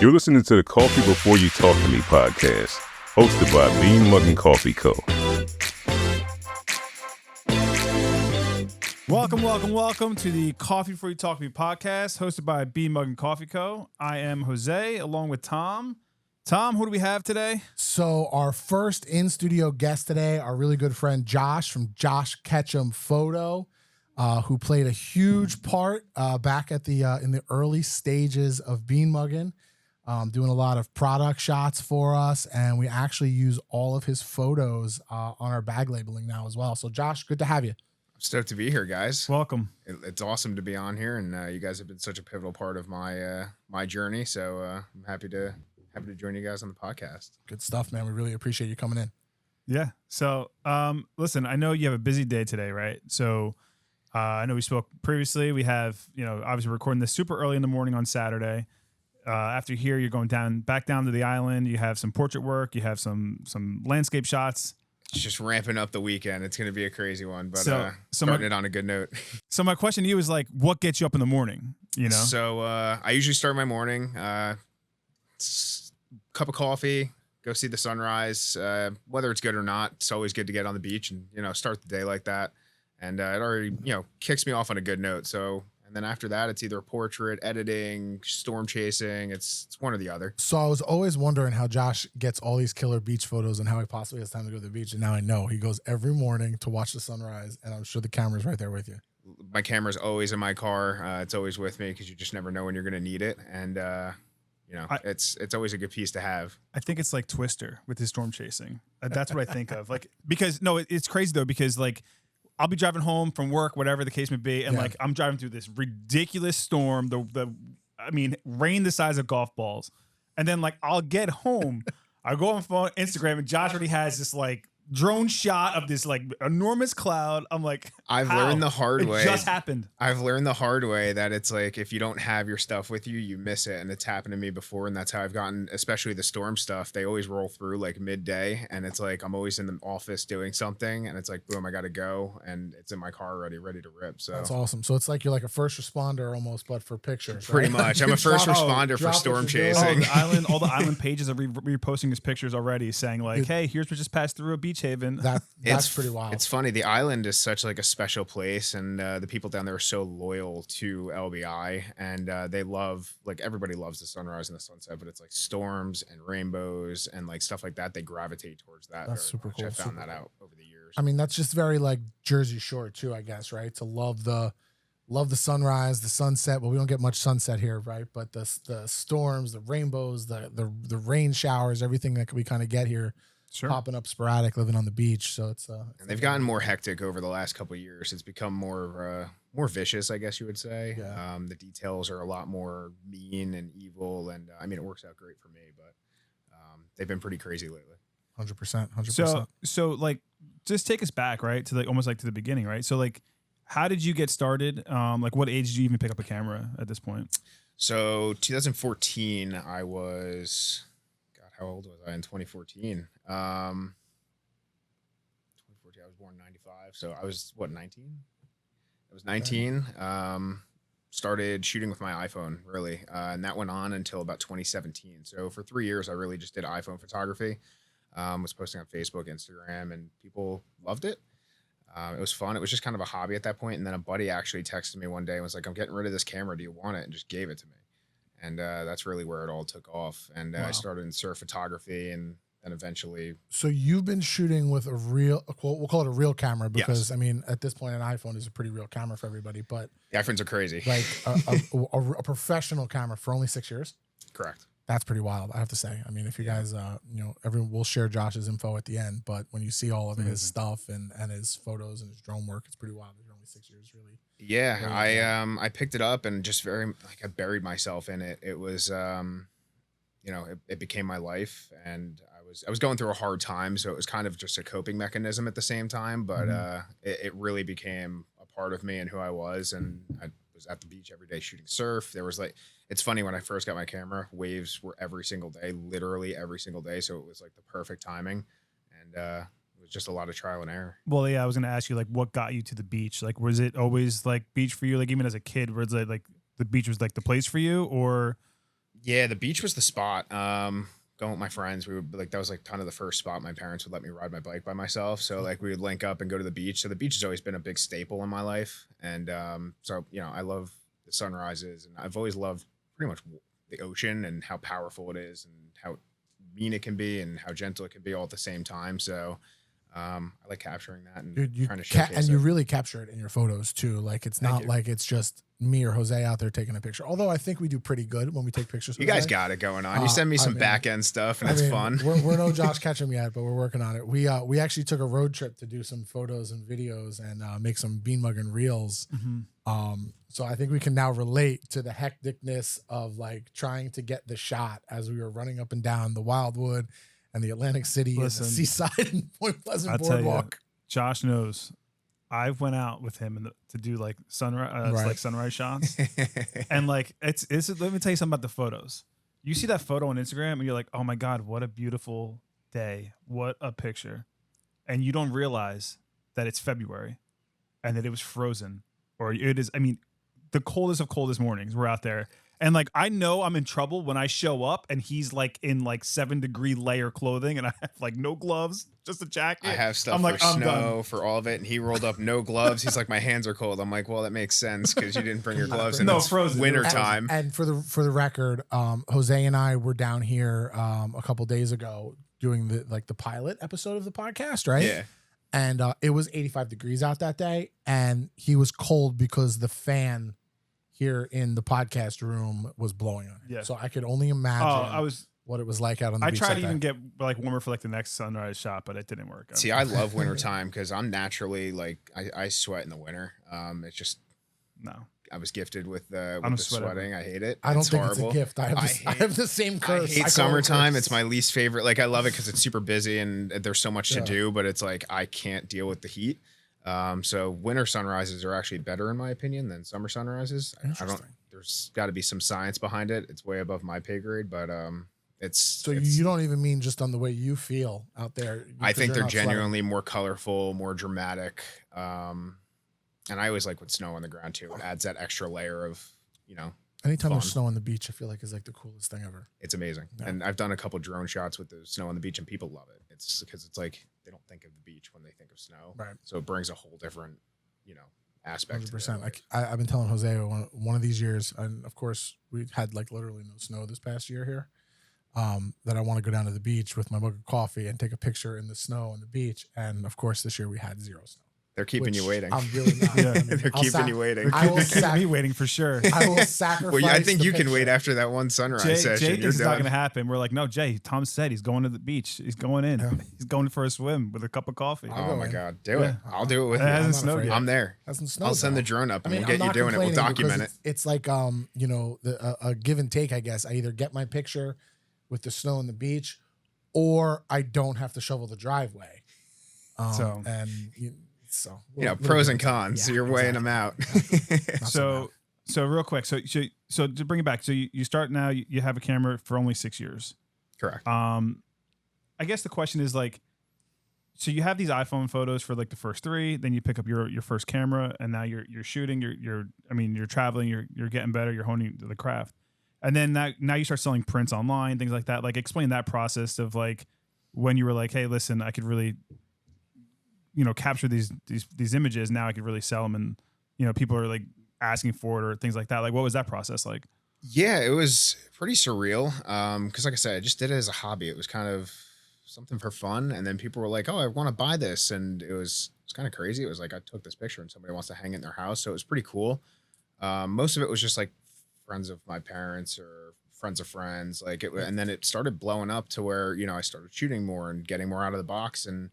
You're listening to the Coffee Before You Talk to Me podcast, hosted by Bean Muggin Coffee Co. Welcome to the Coffee Before You Talk to Me podcast, hosted by Bean Muggin Coffee Co. I am Jose, along with Tom. Tom, who do we have today? So our first in-studio guest today, our really good friend Josh from Josh Ketcham Photo, who played a huge part back at the in the early stages of Bean Muggin, doing a lot of product shots for us, and we actually use all of his photos on our bag labeling now as well. So Josh, good to have you. I'm stoked to be here, guys. Welcome. It's awesome to be on here, and you guys have been such a pivotal part of my my journey. So I'm happy to join you guys on the podcast. Good stuff, man. We really appreciate you coming in. Yeah. So, listen, I know you have a busy day today, right? So, I know we spoke previously. We have, obviously recording this super early in the morning on Saturday. After here, you're going back down to the island. You have some portrait work. You have some landscape shots. It's just ramping up the weekend. It's going to be a crazy one, but starting it on a good note. So my question to you is like, what gets you up in the morning? So I usually start my morning, cup of coffee, go see the sunrise. Whether it's good or not, it's always good to get on the beach and start the day like that. And it already kicks me off on a good note. So. And then after that, it's either portrait, editing, storm chasing. It's one or the other. So I was always wondering how Josh gets all these killer beach photos and how he possibly has time to go to the beach. And now I know he goes every morning to watch the sunrise, and I'm sure the camera's right there with you. My camera's always in my car. It's always with me because you just never know when you're going to need it. And, it's always a good piece to have. I think it's like Twister with his storm chasing. That's what I think of. It's crazy though, because like, I'll be driving home from work, whatever the case may be, and I'm driving through this ridiculous storm, rain the size of golf balls, and then I'll get home, I go on phone, Instagram, and Josh already has this drone shot of this enormous cloud. I'm like, I've learned the hard way. It just happened. I've learned the hard way that it's like if you don't have your stuff with you, you miss it, and it's happened to me before, and that's how I've gotten, especially the storm stuff. They always roll through midday, and it's like I'm always in the office doing something, and it's like boom, I got to go, and it's in my car already, ready to rip. So that's awesome. So it's like you're like a first responder almost, but for pictures. Pretty much, I'm a first responder for storm chasing. All the island pages are reposting his pictures already, saying hey, here's what just passed through a beach haven. That's pretty wild. It's funny. The island is such a special place, and the people down there are so loyal to LBI, and they love everybody loves the sunrise and the sunset, but it's storms and rainbows and stuff like that. They gravitate towards that. That's super cool. I found that out over the years. I mean, that's just very Jersey Shore too, I guess, right? To love the sunrise, the sunset. Well, we don't get much sunset here, right? But the storms, the rainbows, the rain showers, everything that we kind of get here. Sure. Popping up sporadic, living on the beach. So it's and they've gotten more hectic over the last couple of years. It's become more vicious, I guess you would say. Yeah. The details are a lot more mean and evil, and it works out great for me. But they've been pretty crazy lately. 100%. So just take us back, right, to almost to the beginning, right? So how did you get started? What age did you even pick up a camera at this point? So 2014, I was. How old was I in 2014? 2014, I was born in 95. So I was, 19? I was 19. Started shooting with my iPhone, really. And that went on until about 2017. So for 3 years, I really just did iPhone photography. Was posting on Facebook, Instagram, and people loved it. It was fun. It was just kind of a hobby at that point. And then a buddy actually texted me one day and was like, I'm getting rid of this camera. Do you want it? And just gave it to me. And that's really where it all took off. And Wow. I started in surf photography and then eventually. So you've been shooting with we'll call it a real camera because, Yes. At this point, an iPhone is a pretty real camera for everybody. But The iPhones are crazy. a professional camera for only 6 years. Correct. That's pretty wild, I have to say. If you guys, everyone will share Josh's info at the end. But when you see all of his stuff and his photos and his drone work, it's pretty wild. You're only 6 years, really. Yeah, I picked it up and just I buried myself in it. It was it became my life, and I was going through a hard time, so it was kind of just a coping mechanism at the same time, but it really became a part of me and who I was. And I was at the beach every day shooting surf. There was it's funny, when I first got my camera, waves were every single day, literally every single day, so it was the perfect timing. And it was just a lot of trial and error. Well, yeah, I was going to ask you, what got you to the beach? Was it always beach for you? Even as a kid, was it the beach was the place for you, or? Yeah, the beach was the spot. Going with my friends, we would like that was like kind of the first spot my parents would let me ride my bike by myself. So like we would link up and go to the beach. So the beach has always been a big staple in my life, and so I love the sunrises, and I've always loved pretty much the ocean and how powerful it is, and how mean it can be, and how gentle it can be all at the same time. So I like capturing that and Dude, trying to showcase and it. you really capture it in your photos too. Like it's not like it's just me or Jose out there taking a picture. Although I think we do pretty good when we take pictures. You guys got it going on. You send me some back end stuff, and it's fun. We're no Josh Ketcham yet, but we're working on it. We actually took a road trip to do some photos and videos and make some bean mugging reels. So I think we can now relate to the hecticness of like trying to get the shot as we were running up and down the Wildwood and the Atlantic City and the Seaside and Point Pleasant Boardwalk. Josh knows. I went out with him to do like sunrise, like sunrise shots, and like it's. Let me tell you something about the photos. You see that photo on Instagram, and you're like, "Oh my god, what a beautiful day! What a picture!" And you don't realize that it's February, and that it was frozen, or it is. I mean, the coldest of coldest mornings. We're out there. And like I know I'm in trouble when I show up and he's like in like 7-degree layer clothing and I have like no gloves, just a jacket. I have stuff for snow for all of it, and he rolled up no gloves. He's like, my hands are cold. I'm like, well, that makes sense because you didn't bring your gloves in. It's frozen. Winter time. And for the record, Jose and I were down here a couple days ago doing the pilot episode of the podcast, right? Yeah. And it was 85 degrees out that day, and he was cold because the fan here in the podcast room was blowing on him. Yeah. So I could only imagine what it was like out on the beach. I tried to even get like warmer for like the next sunrise shot, but it didn't work. See, I love winter time because I'm naturally like I sweat in the winter. It's just I was gifted with the sweating. I hate it. I don't think horrible. it's a gift. I have the same curse. I hate summertime. It's my least favorite. Like I love it because it's super busy and there's so much to do, but it's like I can't deal with the heat. So winter sunrises are actually better in my opinion than summer sunrises. There's got to be some science behind it. It's way above my pay grade, but you don't even mean just on the way you feel out there. I think they're genuinely more colorful, more dramatic. And I always like with snow on the ground too. It adds that extra layer of, anytime fun. There's snow on the beach, I feel like is like the coolest thing ever. It's amazing. Yeah. And I've done a couple drone shots with the snow on the beach and people love it. It's because it's like, they don't think of the beach when they think of snow. Right. So it brings a whole different, aspect. 100%. Like I've been telling Jose one of these years, and of course we had like literally no snow this past year here, that I want to go down to the beach with my mug of coffee and take a picture in the snow on the beach. And of course this year we had 0 snow. They're keeping you waiting. I'm really not. Yeah. They're keeping you waiting. They're keeping me waiting for sure. I will sacrifice. Well, I think you can wait after that one sunrise session. Jay thinks it's not going to happen. We're like, no, Jay. Tom said he's going to the beach. He's going in. Yeah. He's going for a swim with a cup of coffee. Oh my God, do it! I'll do it with you. It hasn't snowed yet. I'm there. Hasn't snowed. I'll send the drone up and we'll get you doing it. We'll document it. It's like a give and take. I guess I either get my picture with the snow on the beach, or I don't have to shovel the driveway. So pros and cons. So you're weighing them out. So real quick. So to bring it back. So you start now. You have a camera for only 6 years. Correct. I guess the question is like, so you have these iPhone photos for like the first 3. Then you pick up your first camera, and now you're shooting. You're traveling. You're getting better. You're honing the craft, and then now you start selling prints online, things like that. Like explain that process of like when you were like, hey, listen, I could really capture these images. Now I could really sell them, and people are like asking for it or things like that. Like, what was that process like? Yeah, it was pretty surreal. Because like I said, I just did it as a hobby. It was kind of something for fun, and then people were like, "Oh, I want to buy this," and it was kind of crazy. It was like I took this picture and somebody wants to hang it in their house, so it was pretty cool. Most of it was just like friends of my parents or friends of friends, and then it started blowing up to where I started shooting more and getting more out of the box and.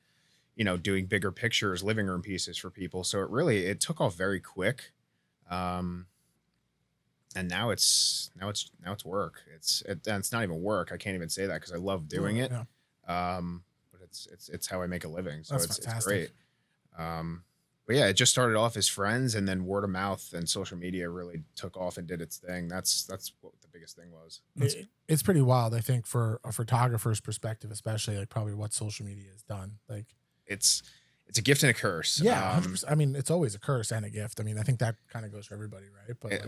Doing bigger pictures, living room pieces for people. So it took off very quick. And now it's work. And it's not even work. I can't even say that because I love doing it. Yeah. But it's how I make a living. So it's fantastic. great. But yeah, it just started off as friends, and then word of mouth and social media really took off and did its thing. That's what the biggest thing was. It's pretty wild, I think, for a photographer's perspective, especially like probably what social media has done. Like it's It's a gift and a curse. Yeah, 100%. I mean, it's always a curse and a gift. I mean, I think that kind of goes for everybody, right? But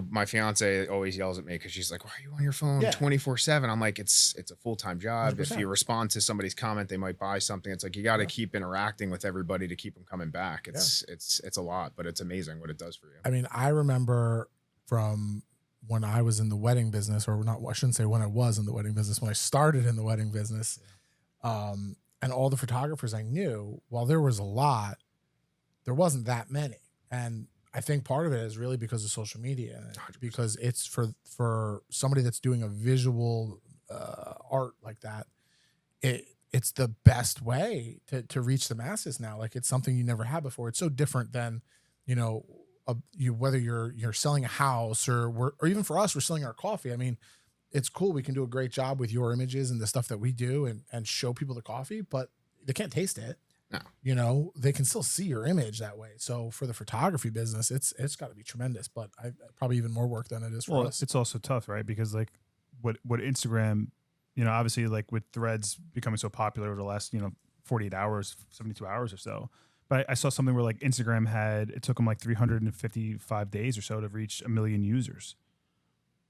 My fiance always yells at me because she's like, "Why are you on your phone 24/7?" I'm like, "It's a full-time job. 100%. If you respond to somebody's comment, they might buy something. It's like you got to keep interacting with everybody to keep them coming back. It's a lot, but it's amazing what it does for you. I mean, I remember from when I was in the wedding business, or not, I shouldn't say when I was in the wedding business, when I started in the wedding business, and all the photographers I knew, while there was a lot, there wasn't that many. And I think part of it is really because of social media, 100%. because it's for somebody that's doing a visual art like that. It's the best way to reach the masses now. Like, it's something you never had before. It's so different than, whether you're selling a house or even for us, we're selling our coffee. I mean, it's cool. We can do a great job with your images and the stuff that we do and show people the coffee, but they can't taste it. No. They can still see your image that way. So for the photography business, it's got to be tremendous, but probably even more work than it is for us. It's also tough, right? Because like what Instagram, obviously, like with threads becoming so popular over the last, 48 hours, 72 hours or so. But I saw something where like Instagram it took them like 355 days or so to reach 1 million users.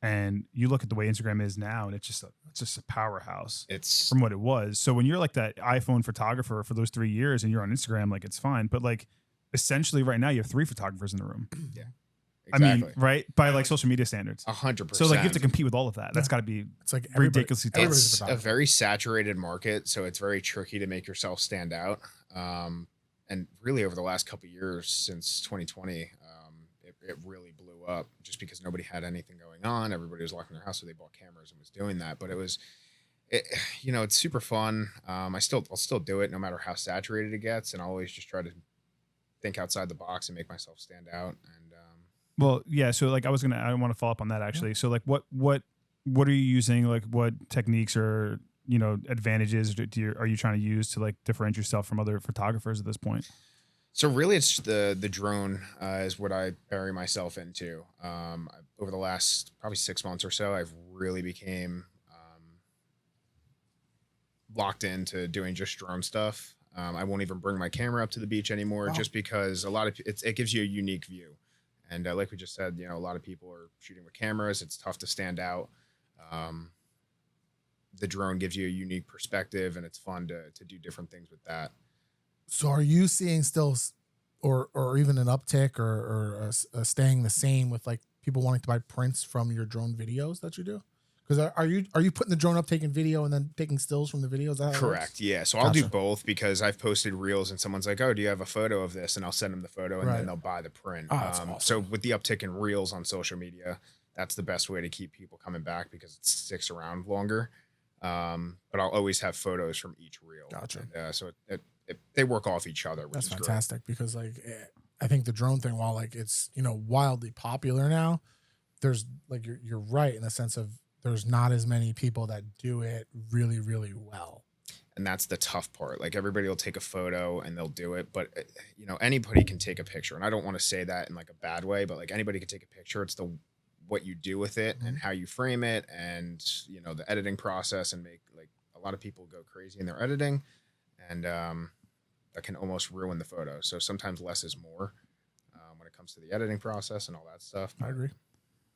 And you look at the way Instagram is now, and it's just a powerhouse. It's from what it was. So when you're like that iPhone photographer for those 3 years and you're on Instagram, like, it's fine. But like essentially right now you have 3 photographers in the room. Yeah. Exactly. I mean, right? By like social media standards. 100%. So like you have to compete with all of that. That's got to be like ridiculously tough. It's a very saturated market, so it's very tricky to make yourself stand out. And really over the last couple of years since 2020, it really blew up just because nobody had anything going on. Everybody was locked in their house, so they bought cameras and was doing that. But it's super fun. I'll still do it no matter how saturated it gets, and I'll always just try to think outside the box and make myself stand out. And well, yeah. So like I want to follow up on that actually. Yeah. So like what are you using? Like what techniques or advantages are you trying to use to like differentiate yourself from other photographers at this point? So really, it's the drone is what I bury myself into. Over the last probably 6 months or so, I've really became locked into doing just drone stuff. I won't even bring my camera up to the beach anymore, just because it gives you a unique view. And like we just said, a lot of people are shooting with cameras. It's tough to stand out. The drone gives you a unique perspective, and it's fun to do different things with that. So are you seeing still or even an uptick or staying the same with like people wanting to buy prints from your drone videos that you do? Because are you putting the drone up, taking video, and then taking stills from the videos? Correct. Yeah. So I'll do both, because I've posted reels and someone's like, "Oh, do you have a photo of this?" And I'll send them the photo, and then they'll buy the print. Oh, that's awesome. So with the uptick in reels on social media, that's the best way to keep people coming back because it sticks around longer. But I'll always have photos from each reel. Gotcha. And, so they work off each other, which That's is fantastic, because like I think the drone thing, while like it's wildly popular now, there's like you're right in the sense of there's not as many people that do it really, really well. And that's the tough part. Like, everybody will take a photo and they'll do it, but anybody can take a picture. And I don't want to say that in like a bad way, but like anybody can take a picture. It's what you do with it and how you frame it, and the editing process, and make like a lot of people go crazy in their editing, and that can almost ruin the photo. So sometimes less is more when it comes to the editing process and all that stuff. I agree.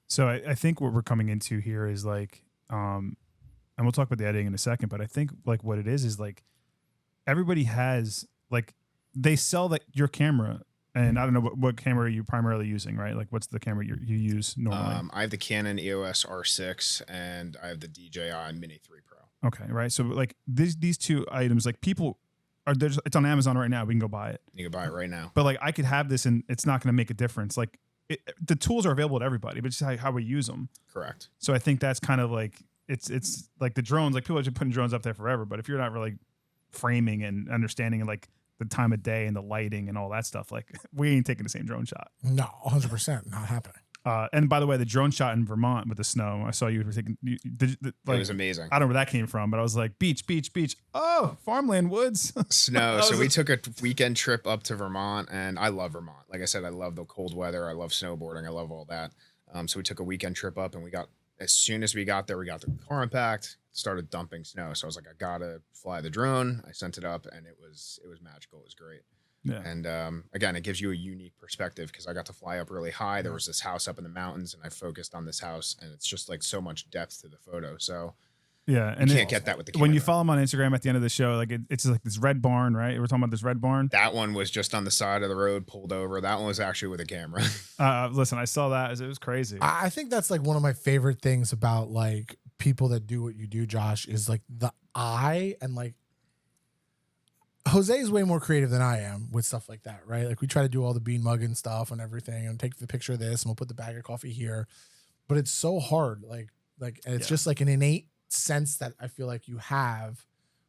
So I think what we're coming into here is like, and we'll talk about the editing in a second, but I think like what it is like everybody has like, they sell like your camera, and I don't know what camera are you primarily using, right? Like what's the camera you use normally? I have the Canon EOS R6 and I have the DJI Mini 3 Pro. Okay. Right. So like these two items, like people it's on Amazon right now. We can go buy it. You can buy it right now. But like I could have this and it's not going to make a difference. Like the tools are available to everybody, but just how we use them. Correct. So I think that's kind of like, it's like the drones, like people have been putting drones up there forever, but if you're not really framing and understanding like the time of day and the lighting and all that stuff, like we ain't taking the same drone shot. No, 100% not happening. And by the way, the drone shot in Vermont with the snow, I saw you were taking. It was amazing. I don't know where that came from, but I was like, beach. Oh, farmland, woods, snow. So we took a weekend trip up to Vermont, and I love Vermont. Like I said, I love the cold weather. I love snowboarding. I love all that. So we took a weekend trip up, and as soon as we got there, we got the car unpacked, started dumping snow. So I was like, I gotta fly the drone. I sent it up, and it was magical. It was great. Yeah. And again, it gives you a unique perspective because I got to fly up really high. There was this house up in the mountains, and I focused on this house, and it's just like so much depth to the photo. So yeah, and you can't get that with the camera. When you follow him on Instagram at the end of the show, like it's like this red barn, right? We're talking about this red barn. That one was just on the side of the road, pulled over. That one was actually with a camera. Listen, I saw that. It was crazy. I think that's like one of my favorite things about like people that do what you do, Josh, is like the eye, and like Jose is way more creative than I am with stuff like that, right? Like we try to do all the bean mugging stuff and everything, and take the picture of this, and we'll put the bag of coffee here, but it's so hard. Like, and it's just like an innate sense that I feel like you have,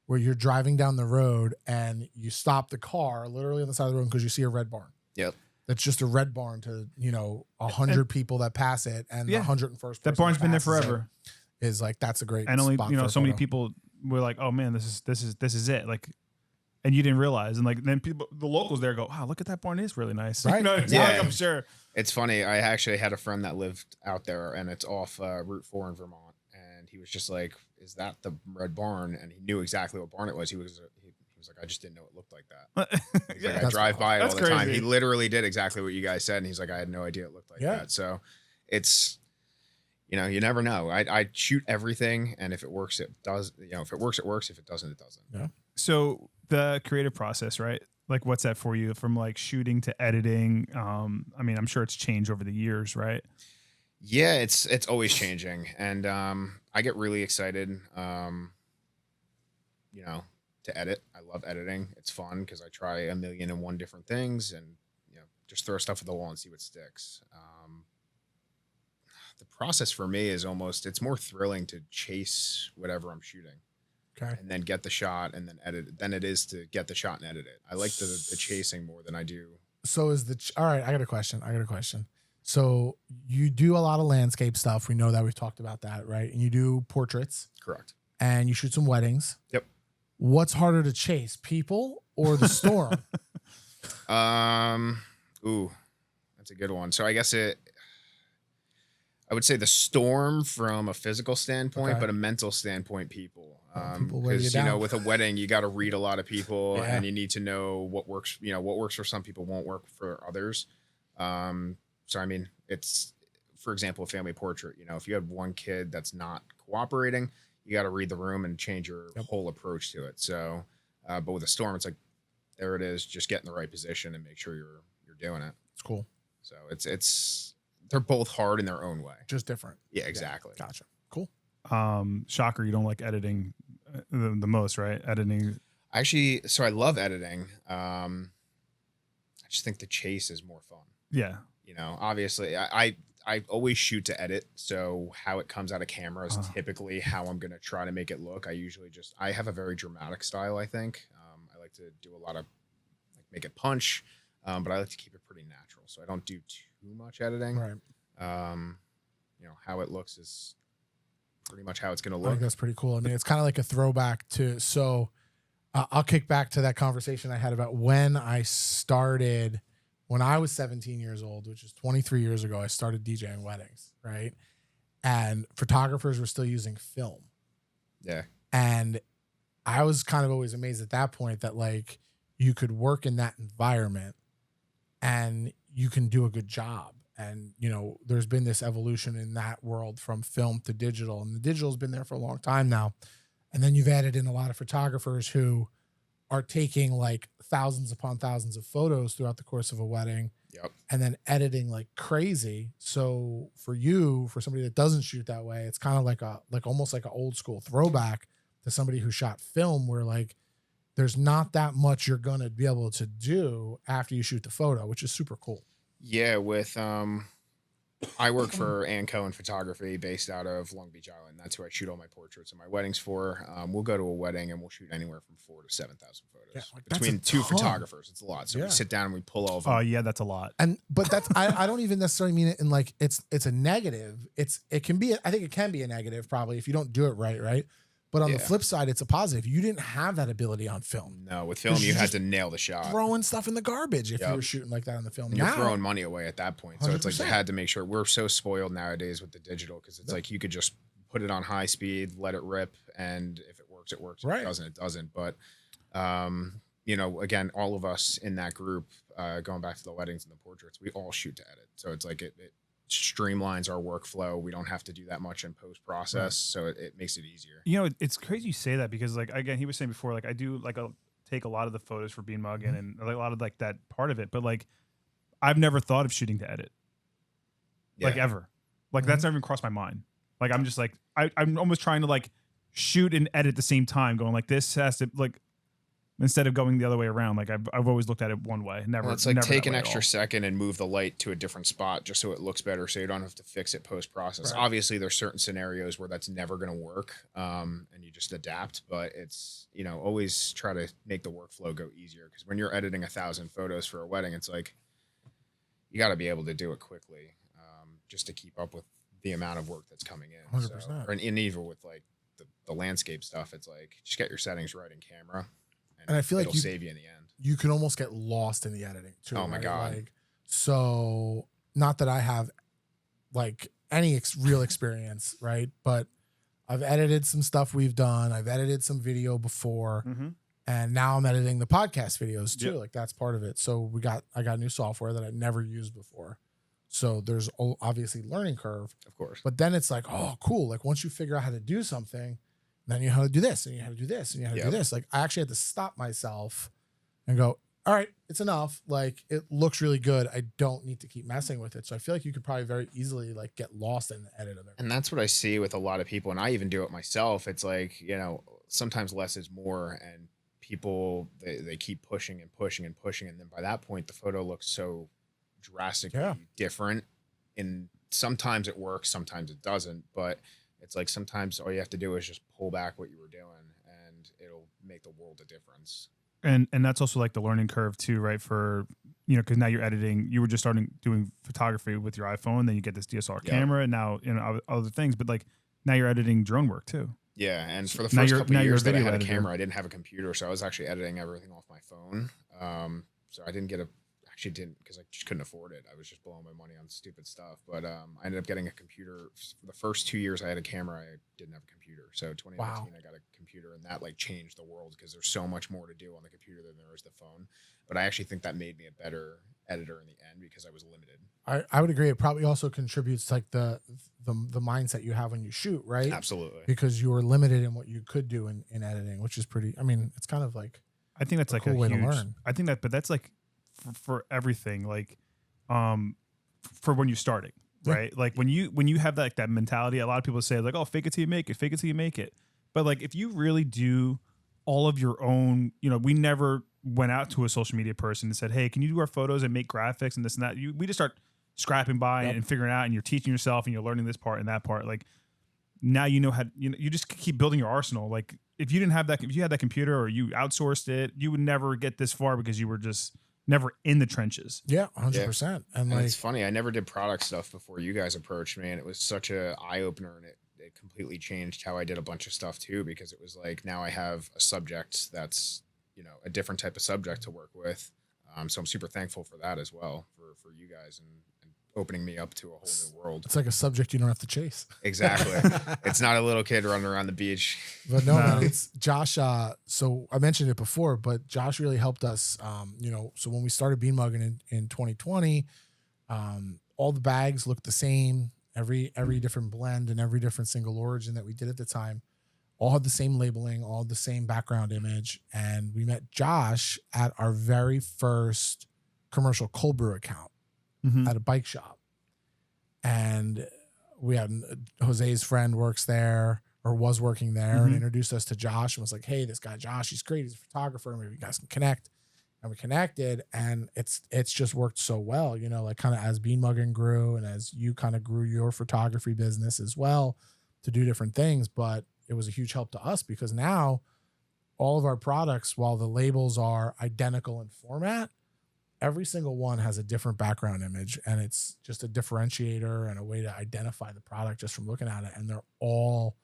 where you're driving down the road and you stop the car literally on the side of the road because you see a red barn. Yep. That's just a red barn to 100 people that pass it, and the 101st person that barn's been there forever. Is like that's a great and only spot so many people were like, oh man, this is it, like, and you didn't realize, and like then people, the locals there go, wow, look at that barn, is really nice, right? Like, I'm sure it's funny. I actually had a friend that lived out there, and it's off Route 4 in Vermont, and he was just like, is that the red barn? And he knew exactly what barn it was. He was like, I just didn't know it looked like that. Like, I drive by it all the time. He literally did exactly what you guys said, and he's like, I had no idea it looked like that. So it's, you never know. I shoot everything, and if it works, it does. If it works, it works. If it doesn't, it doesn't. Yeah. So the creative process, right? Like, what's that for you, from like shooting to editing? I mean, I'm sure it's changed over the years, right? Yeah, it's always changing, and I get really excited, to edit. I love editing. It's fun because I try 1,000,001 different things, and just throw stuff at the wall and see what sticks. The process for me is it's more thrilling to chase whatever I'm shooting, and then get the shot and then edit it, than it is to get the shot and edit it. I like the chasing more than I do. So all right, I got a question. So you do a lot of landscape stuff. We know that, we've talked about that, right? And you do portraits. Correct. And you shoot some weddings. Yep. What's harder to chase, people or the storm? Ooh, that's a good one. So I guess I would say the storm from a physical standpoint, but a mental standpoint, people. Because with a wedding, you got to read a lot of people, and you need to know what works. What works for some people won't work for others. So I mean, it's, for example, a family portrait. If you have one kid that's not cooperating, you got to read the room and change your whole approach to it. So, but with a storm, it's like, there it is. Just get in the right position and make sure you're doing it. It's cool. So they're both hard in their own way. Just different. Yeah, exactly. Yeah. Gotcha. Cool. Shocker, you don't like editing the most, right? Editing. Actually, so I love editing. I just think the chase is more fun. Yeah. Obviously I always shoot to edit. So how it comes out of camera is typically how I'm going to try to make it look. I have a very dramatic style, I think. I like to do a lot of, like, make it punch. But I like to keep it pretty natural. So I don't do too much editing. Right. How it looks is pretty much how it's going to I look. think that's pretty cool. I mean, it's kind of like a throwback to, so I'll kick back to that conversation I had about when I started. When I was 17 years old, which is 23 years ago, I started DJing weddings, right? And photographers were still using film. Yeah. And I was kind of always amazed at that point that, like, you could work in that environment and you can do a good job. And, there's been this evolution in that world from film to digital, and the digital's been there for a long time now. And then you've added in a lot of photographers who are taking like thousands upon thousands of photos throughout the course of a wedding, and then editing like crazy. So for somebody that doesn't shoot that way, it's kind of like almost like an old school throwback to somebody who shot film, where like there's not that much you're going to be able to do after you shoot the photo, which is super cool. Yeah. With, I work for Anco in photography based out of Long Beach Island. That's who I shoot all my portraits and my weddings for. We'll go to a wedding and we'll shoot anywhere from 4,000 to 7,000 photos between two photographers. It's a lot. So we sit down and we pull all of them. Oh yeah, that's a lot. But that's I don't even necessarily mean it in like it's a negative. I think it can be a negative probably if you don't do it right, right? But on the flip side, it's a positive. You didn't have that ability on film. No, with film, you had to nail the shot. Throwing stuff in the garbage if you were shooting like that on the film. You're throwing money away at that point. So 100%. It's like you had to make sure. We're so spoiled nowadays with the digital because it's like you could just put it on high speed, let it rip, and if it works, it works. If Right. it doesn't, it doesn't. But again, all of us in that group, going back to the weddings and the portraits, we all shoot to edit. So it's like it streamlines our workflow. We don't have to do that much in post process, right. So it makes it easier. It's crazy you say that because like again, he was saying before, like I do like take a lot of the photos for Bean Muggin and like a lot of like that part of it, but like I've never thought of shooting to edit, like ever. Like that's never even crossed my mind. Like I'm just like I'm almost trying to like shoot and edit at the same time, going like this has to like. Instead of going the other way around, like I've always looked at it one way. Never. Well, it's like take an extra second and move the light to a different spot just so it looks better, so you don't have to fix it post process. Right. Obviously, there's certain scenarios where that's never going to work, and you just adapt. But it's always try to make the workflow go easier, because when you're editing 1,000 photos for a wedding, it's like you got to be able to do it quickly, just to keep up with the amount of work that's coming in. 100%. So, and even with like the landscape stuff, it's like just get your settings right in camera. And I feel like it'll save you in the end. You can almost get lost in the editing too. Oh my God. Like, so not that I have like any real experience, right? But I've edited some stuff we've done. I've edited some video before, and now I'm editing the podcast videos too. Yep. Like that's part of it. So I got new software that I've never used before. So there's obviously learning curve, of course. But then it's like, oh, cool. Like once you figure out how to do something, then you know how to do this, and you know how to do this, and you know how to do this. Like I actually had to stop myself and go, all right, it's enough. Like it looks really good. I don't need to keep messing with it. So I feel like you could probably very easily like get lost in the edit of it. And that's what I see with a lot of people. And I even do it myself. It's like, sometimes less is more, and people, they keep pushing and pushing and pushing. And then by that point, the photo looks so drastically different. And sometimes it works, sometimes it doesn't, but it's like sometimes all you have to do is just pull back what you were doing, and it'll make the world a difference. And that's also like the learning curve too, right? For because now you're editing. You were just starting doing photography with your iPhone, then you get this DSLR camera, and now other things. But like now you're editing drone work too. Yeah, and for the first couple of years that I had a camera, I didn't have a computer, so I was actually editing everything off my phone. So I didn't get actually didn't, because I just couldn't afford it. I was just blowing my money on stupid stuff. But I ended up getting a computer. For the first 2 years I had a camera, I didn't have a computer. So 2019 I got a computer, and that like changed the world, because there's so much more to do on the computer than there is the phone. But I actually think that made me a better editor in the end, because I was limited. I would agree. It probably also contributes to like the mindset you have when you shoot, right? Absolutely. Because you were limited in what you could do in editing, which is pretty, I mean, it's kind of like, I think that's like cool way to learn. I think that, but that's like for everything, like, for when you're starting, right? Like when you have that mentality, a lot of people say like, oh, fake it till you make it, fake it till you make it. But like, if you really do all of your own, we never went out to a social media person and said, hey, can you do our photos and make graphics and this and that? We just start scrapping by and figuring out, and you're teaching yourself and you're learning this part and that part. Like now you know how, you just keep building your arsenal. Like if you didn't have that, if you had that computer or you outsourced it, you would never get this far, because you were just never in the trenches. Yeah, 100%. And like, it's funny, I never did product stuff before you guys approached me, and it was such a eye opener, and it completely changed how I did a bunch of stuff too, because it was like, now I have a subject that's, a different type of subject to work with. So I'm super thankful for that as well, for you guys, and opening me up to a whole new world. It's like a subject you don't have to chase. Exactly. It's not a little kid running around the beach. But no, man, it's Josh. So I mentioned it before, but Josh really helped us. So when we started Bean Muggin in 2020, all the bags looked the same. Every different blend and every different single origin that we did at the time all had the same labeling, all the same background image. And we met Josh at our very first commercial cold brew account at a bike shop. And we had Jose's friend works there, or was working there, and introduced us to Josh and was like, hey, this guy Josh, he's great. He's a photographer. Maybe you guys can connect. And we connected, and it's just worked so well, like kind of as Bean Muggin grew, and as you kind of grew your photography business as well to do different things. But it was a huge help to us, because now all of our products, while the labels are identical in format, every single one has a different background image, and it's just a differentiator and a way to identify the product just from looking at it. And they're all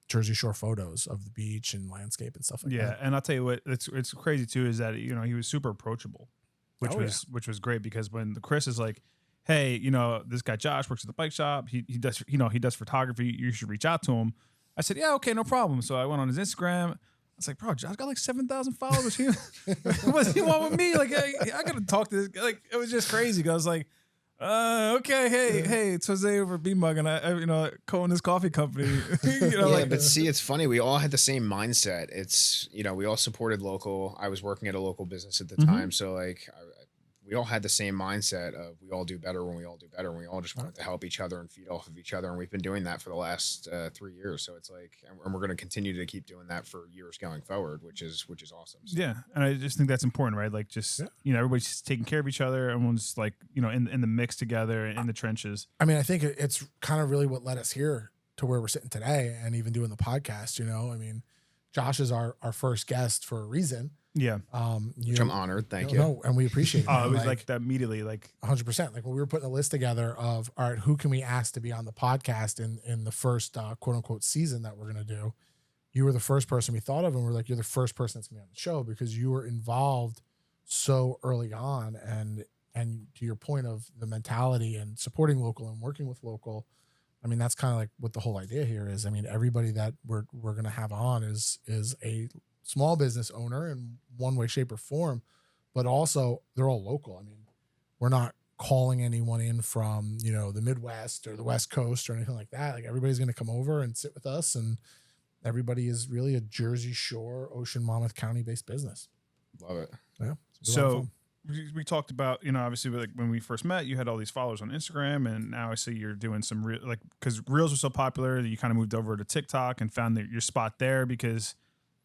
Jersey Shore photos of the beach and landscape and stuff like that. Yeah, and I'll tell you what, it's crazy too, is that he was super approachable, which was great, because when Chris is like, hey, this guy Josh works at the bike shop. He does, he does photography. You should reach out to him. I said, yeah, okay, no problem. So I went on his Instagram. I was like, bro, Josh got like 7,000 followers. What does he want with me? Like, I got to talk to this. Like, it was just crazy. I was like, okay, hey, it's Jose over at B-Mug, and I co-own this coffee company. But see, it's funny. We all had the same mindset. It's, we all supported local. I was working at a local business at the time. So like, we all had the same mindset of we all do better when we all do better. And we all just wanted to help each other and feed off of each other. And we've been doing that for the last 3 years. So it's like, and we're going to continue to keep doing that for years going forward, which is awesome. So. Yeah. And I just think that's important, right? Like just, everybody's just taking care of each other. Everyone's like, in the mix together in the trenches. I mean, I think it's kind of really what led us here to where we're sitting today and even doing the podcast, I mean, Josh is our first guest for a reason. Yeah. Which I'm honored. Thank you. No, and we appreciate it. Oh, it was like that immediately, like 100%. Like when we were putting a list together of, all right, who can we ask to be on the podcast in the first quote unquote season that we're going to do? You were the first person we thought of. And we're like, you're the first person that's going to be on the show because you were involved so early on. And to your point of the mentality and supporting local and working with local, I mean, that's kind of like what the whole idea here is. I mean, everybody that we're going to have on is a small business owner in one way, shape, or form, but also they're all local. I mean, we're not calling anyone in from, the Midwest or the West Coast or anything like that. Like everybody's going to come over and sit with us, and everybody is really a Jersey Shore, Ocean Monmouth County based business. Love it. Yeah. So we talked about, obviously like when we first met, you had all these followers on Instagram, and now I see you're doing some because Reels were so popular that you kind of moved over to TikTok and found your spot there because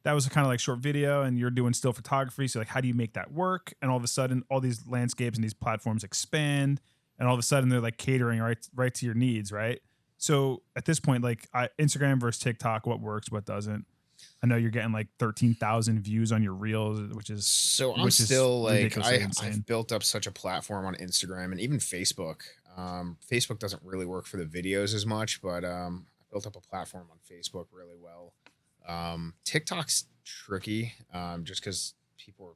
that was a kind of like short video and you're doing still photography. So like, how do you make that work? And all of a sudden all these landscapes and these platforms expand, and all of a sudden they're like catering right to your needs. Right. So at this point, like Instagram versus TikTok, what works, what doesn't? I know you're getting like 13,000 views on your Reels, which is still like, I've built up such a platform on Instagram and even Facebook. Facebook doesn't really work for the videos as much, but I built up a platform on Facebook really well. TikTok's tricky, just because people are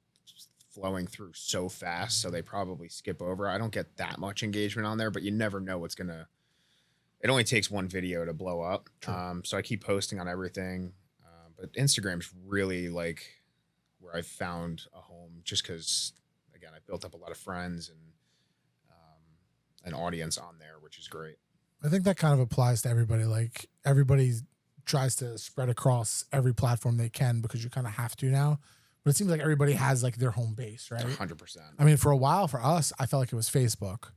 flowing through so fast, so they probably skip over. I don't get that much engagement on there, but you never know it only takes one video to blow up. So I keep posting on everything. But Instagram's really like where I found a home, just because again, I built up a lot of friends and an audience on there, which is great. I think that kind of applies to everybody. Like everybody tries to spread across every platform they can because you kind of have to now. But it seems like everybody has like their home base, right? 100%. I mean, for a while for us, I felt like it was Facebook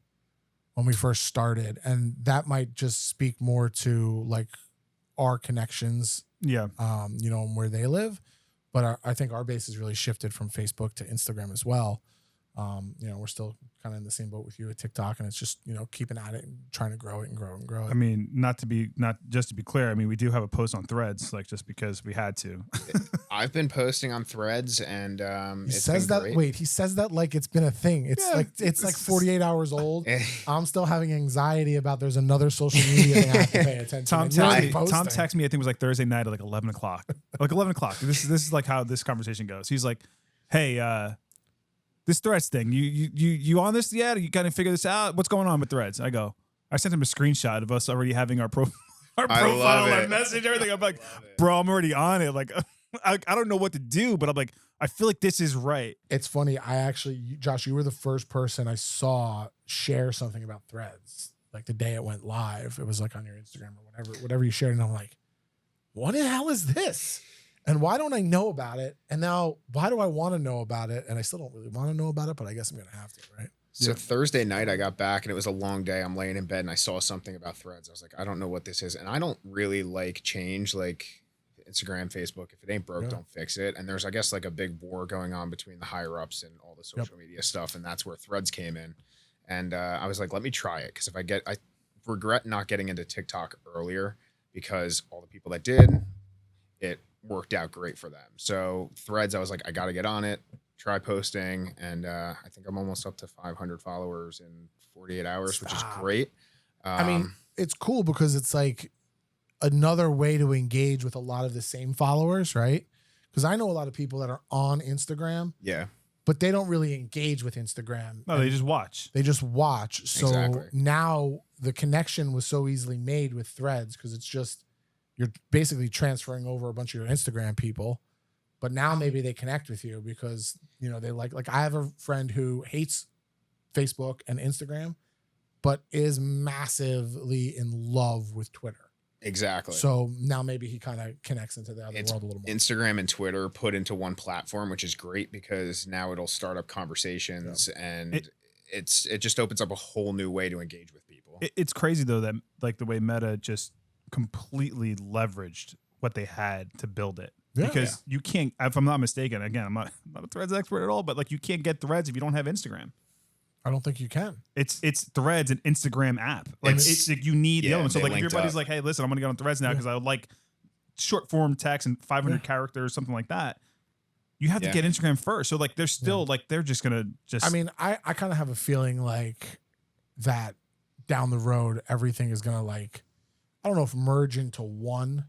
when we first started. And that might just speak more to like our connections, and where they live. But I think our base has really shifted from Facebook to Instagram as well. We're still kind of in the same boat with you at TikTok, and it's just, keeping at it and trying to grow it and grow and grow it. I mean, not just to be clear, I mean, we do have a post on Threads, like just because we had to. I've been posting on Threads, and he says that. Great. Wait, he says that like it's been a thing. It's like 48 hours old. I'm still having anxiety about there's another social media thing I have to pay attention. Tom texted me. I think it was like Thursday night at like 11 o'clock. Like 11 o'clock. This is like how this conversation goes. He's like, "Hey, this Threads thing, you on this yet? You kind of figure this out? What's going on with Threads?" I sent him a screenshot of us already having our profile, our message, everything. I'm like, bro, I'm already on it. Like, I don't know what to do, but I'm like, I feel like this is right. It's funny. Josh, you were the first person I saw share something about Threads. Like the day it went live, it was like on your Instagram or whatever you shared. And I'm like, what the hell is this? And why don't I know about it? And now, why do I want to know about it? And I still don't really want to know about it, but I guess I'm going to have to, right? So Thursday night, I got back and it was a long day. I'm laying in bed and I saw something about Threads. I was like, I don't know what this is. And I don't really like change, like Instagram, Facebook. If it ain't broke, don't fix it. And there's, I guess, like a big war going on between the higher ups and all the social media stuff. And that's where Threads came in. And I was like, let me try it. Because I regret not getting into TikTok earlier, because all the people that did, it worked out great for them. So Threads, I was like, I got to get on it, try posting. And I think I'm almost up to 500 followers in 48 hours, which is great. I mean, it's cool because it's like another way to engage with a lot of the same followers, right? Because I know a lot of people that are on Instagram. Yeah. but they don't really engage with Instagram. No, they just watch. They just watch. So Exactly. now the connection was so easily made with Threads because it's just you're basically transferring over a bunch of your Instagram people. But now maybe they connect with you because, you know, they like I have a friend who hates Facebook and Instagram, but is massively in love with Twitter. Exactly. So now maybe he kind of connects into the other It's world a little more. Instagram and Twitter put into one platform, which is great because now it'll start up conversations and it just opens up a whole new way to engage with people. It's crazy though that like the way Meta just completely leveraged what they had to build it. Yeah. Because you can't, if I'm not mistaken, again, I'm not a Threads expert at all, but like you can't get Threads if you don't have Instagram. I don't think you can. It's Threads, an Instagram app. Like it's like you need the element. So they like if your linked buddy's up. like, hey, listen, I'm gonna get on Threads now because I would like short form text and 500 characters, something like that. You have to get Instagram first. So like they're still like they're just gonna just. I mean, I kind of have a feeling like that down the road everything is gonna like, I don't know if merge into one.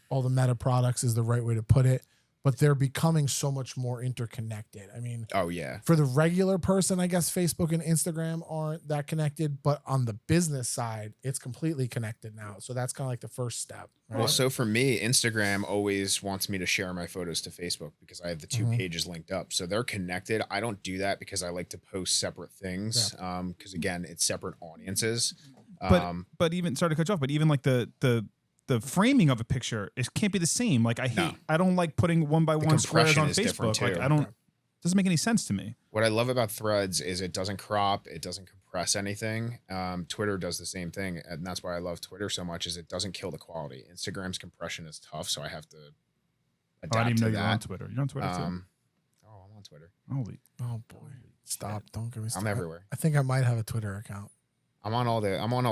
All the Meta products is the right way to put it, but they're becoming so much more interconnected. I mean, Oh yeah. for the regular person, I guess Facebook and Instagram aren't that connected, but on the business side, it's completely connected now. So that's kind of like the first step. Right? Well, so for me, Instagram always wants me to share my photos to Facebook because I have the two pages linked up. So they're connected. I don't do that because I like to post separate things. Because again, it's separate audiences. But even sorry to cut you off, but even like the framing of a picture can't be the same. Like I don't like putting one by one squares compression on is different, Facebook. Like too. I don't. Doesn't make any sense to me. What I love about Threads is it doesn't crop, it doesn't compress anything. Twitter does the same thing, and that's why I love Twitter so much. Is it doesn't kill the quality. Instagram's compression is tough, so I have to adapt I didn't even to know that. you're on Twitter. You're on Twitter too. I'm on Twitter. Holy. Oh boy, stop! Don't get me started. I'm everywhere. I think I might have a Twitter account. I'm on all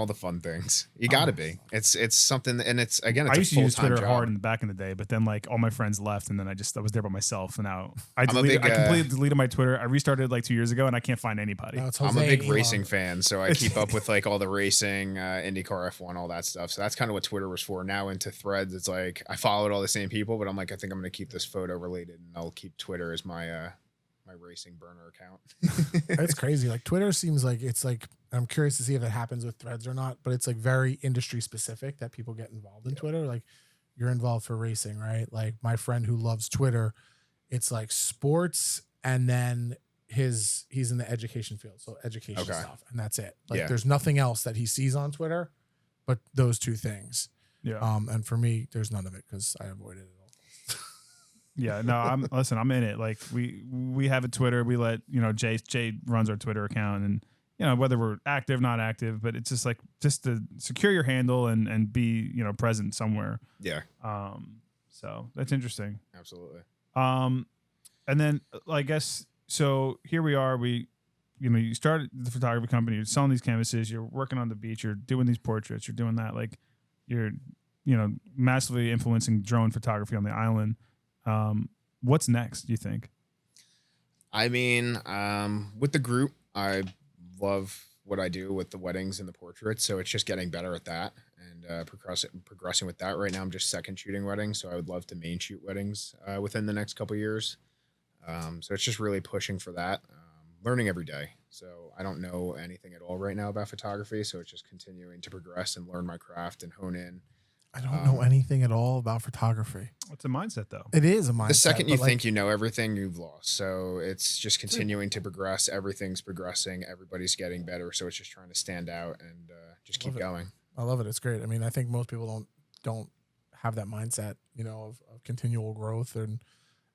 the fun things. You got to be. It's something, and it's again. It's I used a to use full-time Twitter job. hard in the back in the day, but then like all my friends left, and then I was there by myself. And now I I'm a big, completely deleted my Twitter. I restarted like 2 years ago, and I can't find anybody. No, it's I'm a Jose big Elon. racing fan, so I keep up with like all the racing, IndyCar F1, all that stuff. So that's kind of what Twitter was for. Now into Threads, it's like I followed all the same people, but I'm like, I think I'm going to keep this photo related, and I'll keep Twitter as my my racing burner account. It's crazy. Like Twitter seems like it's like, I'm curious to see if it happens with Threads or not, but it's like very industry specific that people get involved in Twitter. Like you're involved for racing, right? Like my friend who loves Twitter, it's like sports and then he's in the education field. So education stuff. And that's it. Like there's nothing else that he sees on Twitter, but those two things. Yeah. And for me, there's none of it because I avoided it all. Yeah, no, I'm in it. Like we have a Twitter. We let, Jay runs our Twitter account, and whether we're active, not active, but it's just like just to secure your handle and be, present somewhere. Yeah. So that's interesting. Absolutely. And then I guess so here we are. You started the photography company, you're selling these canvases, you're working on the beach, you're doing these portraits, you're doing that, like you're, massively influencing drone photography on the island. What's next, do you think? I mean, with the group, I love what I do with the weddings and the portraits. So it's just getting better at that and progressing with that. Right now, I'm just second shooting weddings. So I would love to main shoot weddings within the next couple of years. So it's just really pushing for that, learning every day. So I don't know anything at all right now about photography. So it's just continuing to progress and learn my craft and hone in. I don't know anything at all about photography. It's a mindset, though. It is a mindset. The second you think you know everything, you've lost. So it's just continuing to progress. Everything's progressing. Everybody's getting better. So it's just trying to stand out and just keep going. I love it. It's great. I mean, I think most people don't have that mindset, of continual growth and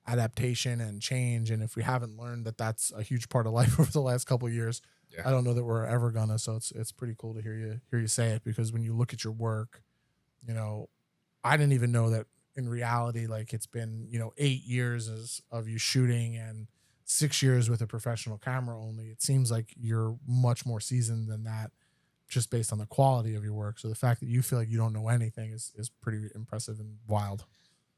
adaptation and change. And if we haven't learned that that's a huge part of life over the last couple of years, I don't know that we're ever gonna. So it's pretty cool to hear you say it, because when you look at your work, I didn't even know that in reality, like it's been, 8 years of you shooting and 6 years with a professional camera only. It seems like you're much more seasoned than that, just based on the quality of your work. So the fact that you feel like you don't know anything is pretty impressive and wild.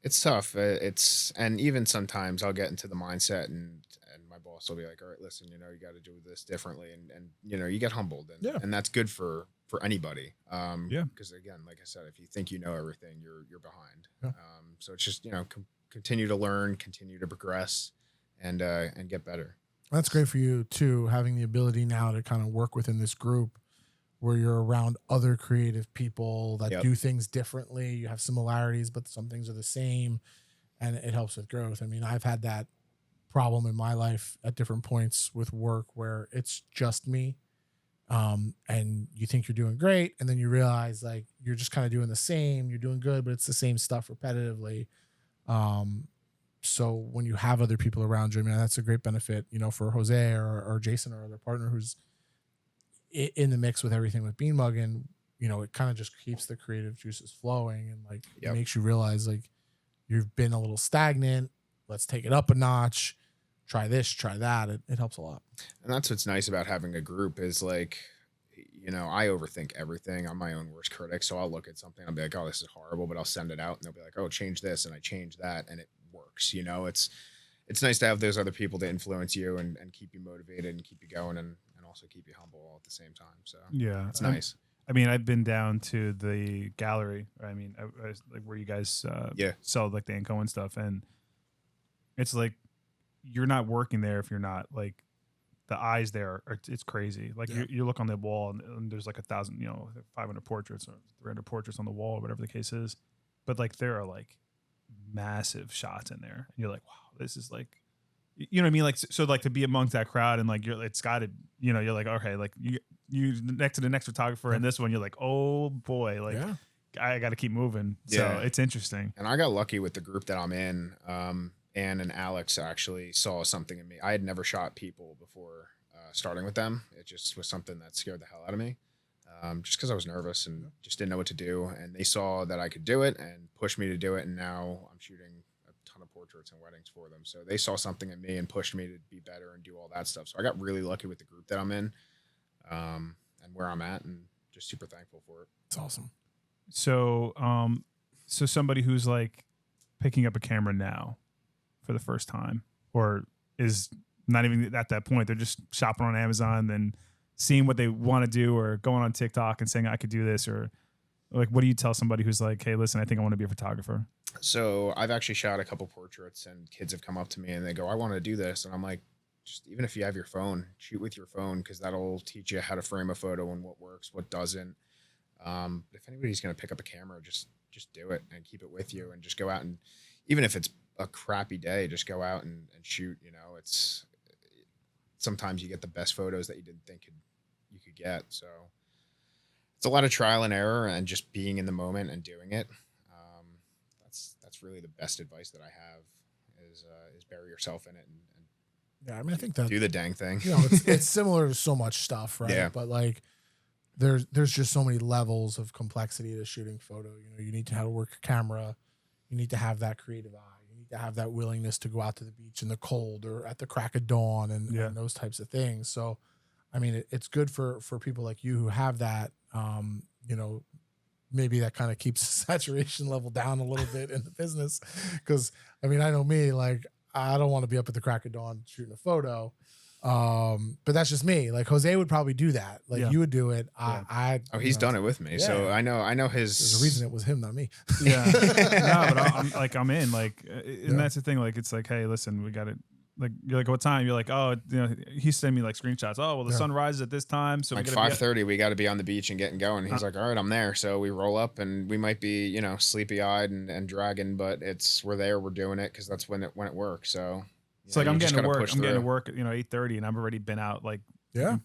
It's tough. And even sometimes I'll get into the mindset and my boss will be like, all right, listen, you got to do this differently. And you get humbled and that's good for anybody. Because again, like I said, if you think you know everything, you're behind. So it's just, continue to learn, continue to progress and get better. That's great for you too, having the ability now to kind of work within this group where you're around other creative people that do things differently. You have similarities, but some things are the same, and it helps with growth. I mean, I've had that problem in my life at different points with work where it's just me. And you think you're doing great, and then you realize like you're just kind of doing the same, you're doing good, but it's the same stuff repetitively. So when you have other people around you, I mean, that's a great benefit, you know, for Jose or Jason or other partner who's in the mix with everything with Bean Muggin. You know, it kind of just keeps the creative juices flowing, and like it makes you realize like you've been a little stagnant. Let's take it up a notch. Try this, try that. It helps a lot. And that's what's nice about having a group is like, you know, I overthink everything. I'm my own worst critic. So I'll look at something, I'll be like, oh, this is horrible, but I'll send it out and they'll be like, oh, change this. And I change that and it works. You know, it's nice to have those other people to influence you and keep you motivated and keep you going and also keep you humble all at the same time. So yeah, it's nice. I mean, I've been down to the gallery. I mean, I like where you guys sell like the Anko and stuff. And it's like, you're not working there if you're not like the eyes there are, it's crazy. Like you look on the wall and there's like 1,000, you know, 500 portraits or 300 portraits on the wall or whatever the case is. But like there are like massive shots in there and you're like, wow, this is like, you know what I mean? Like, so like to be amongst that crowd and like it's gotta, you know, you're like, okay, like you next to the next photographer and this one, you're like, oh boy, like I got to keep moving. So it's interesting. And I got lucky with the group that I'm in. Ann and Alex actually saw something in me. I had never shot people before starting with them. It just was something that scared the hell out of me, just because I was nervous and just didn't know what to do. And they saw that I could do it and pushed me to do it. And now I'm shooting a ton of portraits and weddings for them. So they saw something in me and pushed me to be better and do all that stuff. So I got really lucky with the group that I'm in and where I'm at, and just super thankful for it. It's awesome. So, so somebody who's like picking up a camera now for the first time, or is not even at that point, they're just shopping on Amazon and seeing what they want to do, or going on TikTok and saying I could do this, or like what do you tell somebody who's like, hey, listen, I think I want to be a photographer? So I've actually shot a couple portraits and kids have come up to me and they go, I want to do this. And I'm like, just even if you have your phone, shoot with your phone, because that'll teach you how to frame a photo and what works, what doesn't. If anybody's going to pick up a camera, just do it and keep it with you and just go out, and even if it's a crappy day, just go out and shoot. You know, it's sometimes you get the best photos that you didn't think you could get. So it's a lot of trial and error and just being in the moment and doing it. That's really the best advice that I have is bury yourself in it and yeah, I mean, I think that do the dang thing. You know, it's similar to so much stuff, right? Yeah. But like there's just so many levels of complexity to shooting photo. You know, you need to have to work a camera, you need to have that creative eye, to have that willingness to go out to the beach in the cold or at the crack of dawn and those types of things. So, I mean, it's good for people like you who have that, you know, maybe that kind of keeps the saturation level down a little bit in the business. Cause I mean, I know me, like, I don't want to be up at the crack of dawn shooting a photo. But that's just me. Like Jose would probably do that. Like you would do it. He's done it with me. Yeah. So I know his. There's a reason it was him, not me. Yeah. No, but I'm in like, and that's the thing. Like, it's like, hey, listen, we got it. Like, you're like, what time? You're like, oh, you know, he sent me like screenshots. Oh, well, the sun rises at this time. So like 5:30, we got to be on the beach and getting going. He's like, all right, I'm there. So we roll up and we might be, you know, sleepy eyed and dragging, but we're there, we're doing it. Cause that's when it works. So it's like, I'm getting to work. I'm getting to work at, you know, 8:30 and I've already been out like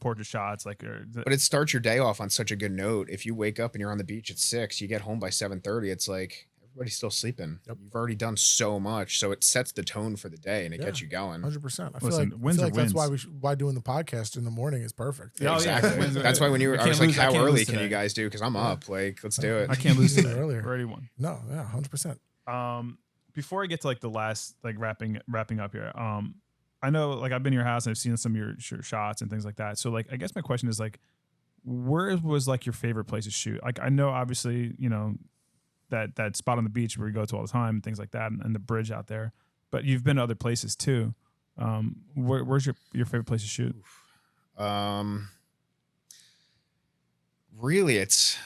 portrait shots. Like, but it starts your day off on such a good note. If you wake up and you're on the beach at 6, you get home by 7:30. It's like, everybody's still sleeping. Yep. You've already done so much, so it sets the tone for the day and it gets you going. 100%. I feel like that's why doing the podcast in the morning is perfect. Yeah, exactly. That's why when I was like, how early can you guys do? Because I'm up. Like, let's do it. I can't lose today. Earlier. Already won. No, yeah, 100%. Before I get to like the last, like wrapping up here, I know like I've been to your house and I've seen some of your shots and things like that. So like, I guess my question is like, where was like your favorite place to shoot? Like, I know obviously, you know, that spot on the beach where we go to all the time and things like that, and the bridge out there, but you've been to other places too. Where's your favorite place to shoot? Really it's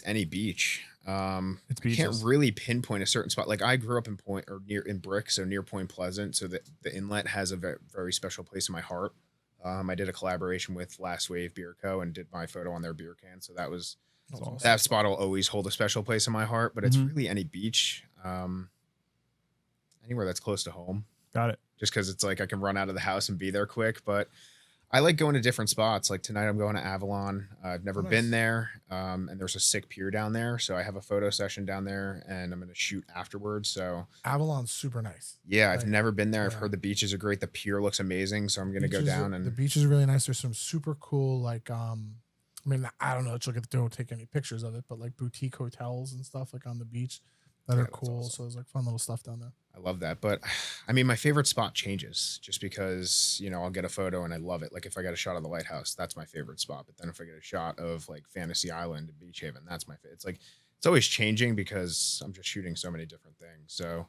any beach. It's I can't beaches. really pinpoint a certain spot. Like I grew up in Point or near in Brick, so near Point Pleasant. So that the inlet has a very, very special place in my heart. I did a collaboration with Last Wave Beer Co. and did my photo on their beer can. So That's awesome. that spot will always hold a special place in my heart. But it's really any beach, anywhere that's close to home. Got it. Just because it's like I can run out of the house and be there quick. But I like going to different spots. Like tonight, I'm going to Avalon. I've never been there, and there's a sick pier down there. So I have a photo session down there, and I'm going to shoot afterwards. So Avalon's super nice. yeah, I've never been there. I've heard the beaches are great. The pier looks amazing. So I'm going to go down and the beach is really nice. There's some super cool like I mean, I don't know. Don't take any pictures of it, but like boutique hotels and stuff like on the beach that are cool. awesome. So there's like fun little stuff down there. I love that. But I mean, my favorite spot changes just because, I'll get a photo and I love it. Like if I got a shot of the lighthouse, that's my favorite spot. But then if I get a shot of like Fantasy Island and Beach Haven, that's my favorite. It's like, it's always changing because I'm just shooting so many different things. So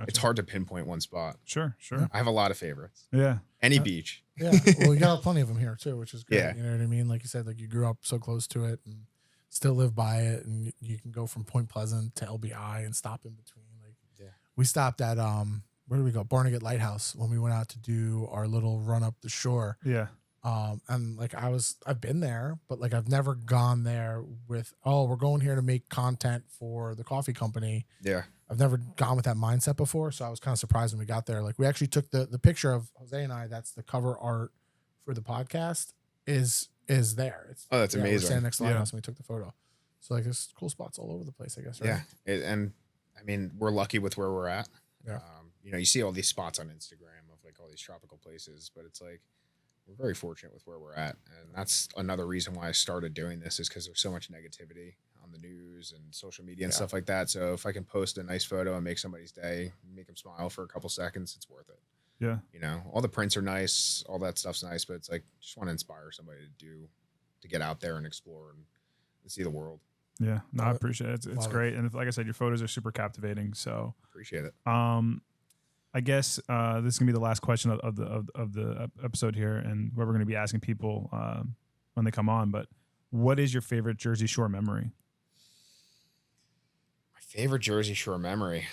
it's hard to pinpoint one spot. Sure. I have a lot of favorites. Yeah. Any beach. Yeah. Well, you got plenty of them here too, which is good. Yeah. You know what I mean? Like you said, like you grew up so close to it and still live by it. And you can go from Point Pleasant to LBI and stop in between. Like we stopped at, where did we go? Barnegat Lighthouse when we went out to do our little run up the shore. Yeah. And like I've been there, but like I've never gone there with, we're going here to make content for the coffee company. Yeah. I've never gone with that mindset before. So I was kind of surprised when we got there. Like we actually took the picture of Jose and I, that's the cover art for the podcast is there. It's, that's amazing. We're standing next to the lighthouse and we took the photo. So like there's cool spots all over the place, I guess. Right? Yeah. And I mean, we're lucky with where we're at. Yeah. You see all these spots on Instagram of like all these tropical places, but it's like we're very fortunate with where we're at. And that's another reason why I started doing this is because there's so much negativity on the news and social media and stuff like that. So if I can post a nice photo and make somebody's day, make them smile for a couple seconds, it's worth it. Yeah. All the prints are nice, all that stuff's nice, but it's like just want to inspire somebody to get out there and explore and see the world. Yeah. No, I appreciate it. It's great. And like I said, your photos are super captivating. So appreciate it. I guess this is gonna be the last question of the episode here, and what we're gonna be asking people when they come on. But what is your favorite Jersey Shore memory? My favorite Jersey Shore memory.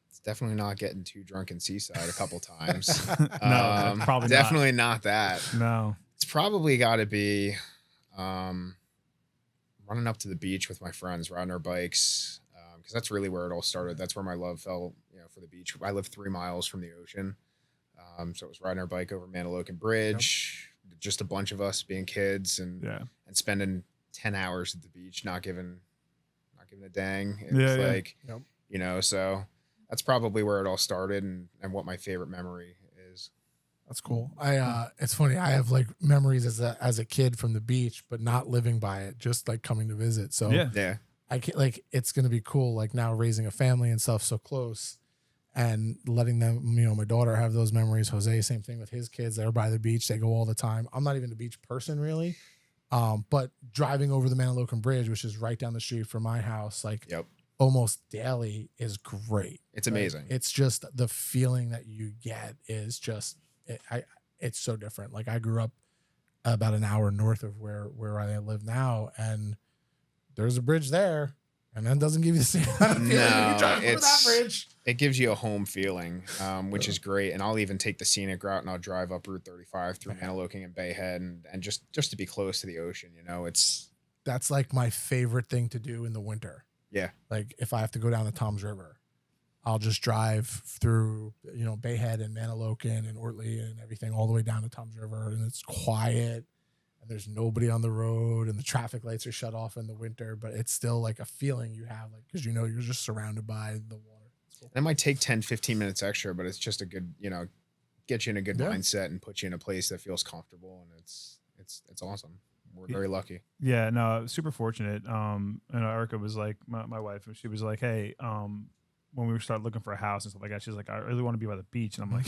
It's definitely not getting too drunk in Seaside a couple times. No, probably definitely not that. No, it's probably got to be running up to the beach with my friends, riding our bikes. Because that's really where it all started. That's where my love fell, for the beach. I live 3 miles from the ocean. So it was riding our bike over Manilocan Bridge, just a bunch of us being kids and spending 10 hours at the beach, not giving a dang. So that's probably where it all started and what my favorite memory is. That's cool. It's funny. I have like memories as a kid from the beach, but not living by it, just like coming to visit. So yeah. I can't, like, it's going to be cool. Like now raising a family and stuff so close and letting them, my daughter have those memories. Jose, same thing with his kids. They're by the beach. They go all the time. I'm not even a beach person really. But driving over the Manilocan Bridge, which is right down the street from my house, like almost daily is great. It's amazing. It's just the feeling that you get is just, it's so different. Like I grew up about an hour north of where I live now, and there's a bridge there, and that doesn't give you the same kind of feeling. No, that bridge. It gives you a home feeling, which is great. And I'll even take the scenic route, and I'll drive up Route 35 through Manilocan and Bay Head, and just to be close to the ocean. That's like my favorite thing to do in the winter. Yeah, like if I have to go down to Tom's River, I'll just drive through Bay Head and Manilocan and Ortley and everything all the way down to Tom's River, and it's quiet. There's nobody on the road and the traffic lights are shut off in the winter, but it's still like a feeling you have, like, because you're just surrounded by the water. Cool. It might take 10, 15 minutes extra, but it's just a good, get you in a good mindset and put you in a place that feels comfortable. And it's awesome. We're very lucky. Yeah, no, super fortunate. Erica was like, my wife, and she was like, hey, when we started looking for a house and stuff like that, she's like, I really want to be by the beach. And I'm like,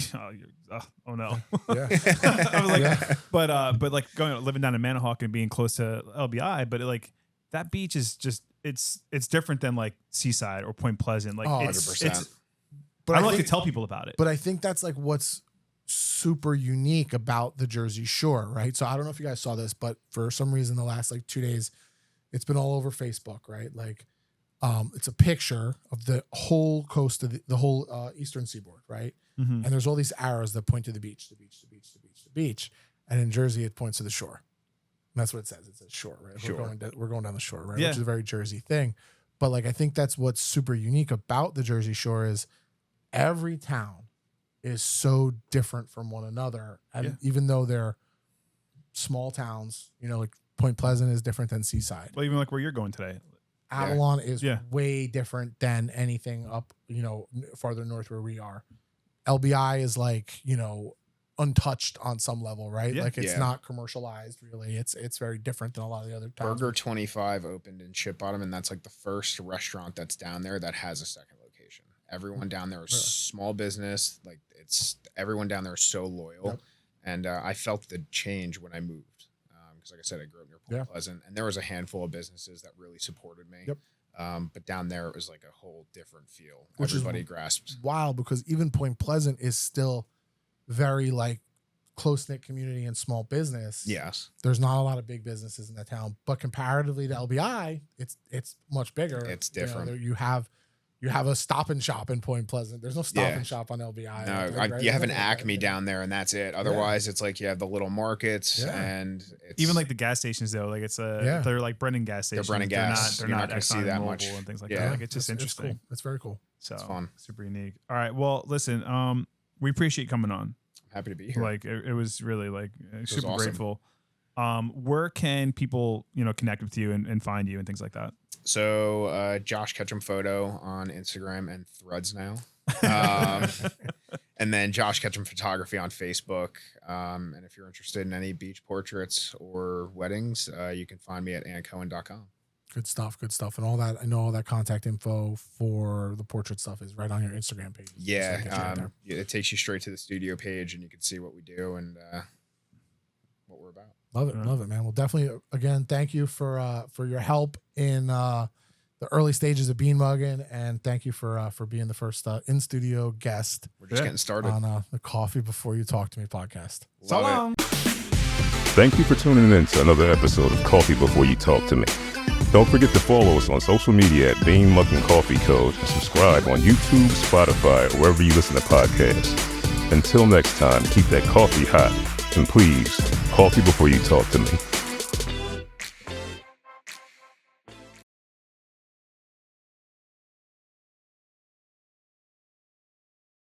oh no. Yeah. I was like, but like living down in Manahawk and being close to LBI, but like that beach is just, it's different than like Seaside or Point Pleasant. Like 100%. But I don't like to tell people about it. But I think that's like what's super unique about the Jersey Shore, right? So I don't know if you guys saw this, but for some reason the last like 2 days, it's been all over Facebook, right? Like, it's a picture of the whole coast of the whole eastern seaboard, right? Mm-hmm. And there's all these arrows that point to the beach, the beach, the beach, the beach, the beach. And in Jersey, it points to the shore. And that's what it says. It says shore, right? Sure. We're going down the shore, right? Yeah. Which is a very Jersey thing. But like, I think that's what's super unique about the Jersey Shore is every town is so different from one another. And even though they're small towns, you know, like Point Pleasant is different than Seaside. Well, even like where you're going today. Avalon is Yeah. way different than anything up, you know, farther north where we are. LBI is like, you know, untouched on some level, right? Yeah. Like it's Yeah. not commercialized really. It's very different than a lot of the other towns. Burger 25 opened in Ship Bottom, and that's like the first restaurant that's down there that has a second location. Everyone down there is small business. Like everyone down there is so loyal. Yep. And I felt the change when I moved. Because like I said, I grew up near Point Pleasant, and there was a handful of businesses that really supported me. Yep. But down there, it was like a whole different feel. Which Everybody is grasped. wild because even Point Pleasant is still very like close-knit community and small business. Yes. There's not a lot of big businesses in the town, but comparatively to LBI, it's much bigger. It's You know, different. you have a Stop and Shop in Point Pleasant. There's no Stop and Shop on LBI. No, right? you have an Acme down there, and that's it. Otherwise, it's like you have the little markets, Yeah. and it's, Even like the gas stations though, like they're like Brennan gas stations. Brennan gas. They're You're not not gonna see Exxon that Mobil much. and things like Yeah. that. Like it's just It's interesting. cool. It's very cool. So It's fun. super unique. All right. Well, listen, we appreciate you coming on. happy to be here. Like it was really like super awesome. grateful. Where can people, you know, connect with you and find you and things like that? So Josh Ketcham photo on Instagram and Threads now. And then Josh Ketcham photography on Facebook. And if you're interested in any beach portraits or weddings, you can find me at anncohen.com. Good stuff. Good stuff. And all that, I know all that contact info for the portrait stuff is right on your Instagram page. So Yeah, get you right there. it takes you straight to the studio page, and you can see what we do and what we're about. Love it, man. Well, definitely, again, thank you for your help in the early stages of Bean Muggin', and thank you for being the first in studio guest We're just getting started. on the Coffee Before You Talk to Me podcast. So long. Thank you for tuning in to another episode of Coffee Before You Talk to Me. Don't forget to follow us on social media at Bean Muggin' Coffee Code and subscribe on YouTube, Spotify, or wherever you listen to podcasts. Until next time, keep that coffee hot. And please, coffee before you talk to me.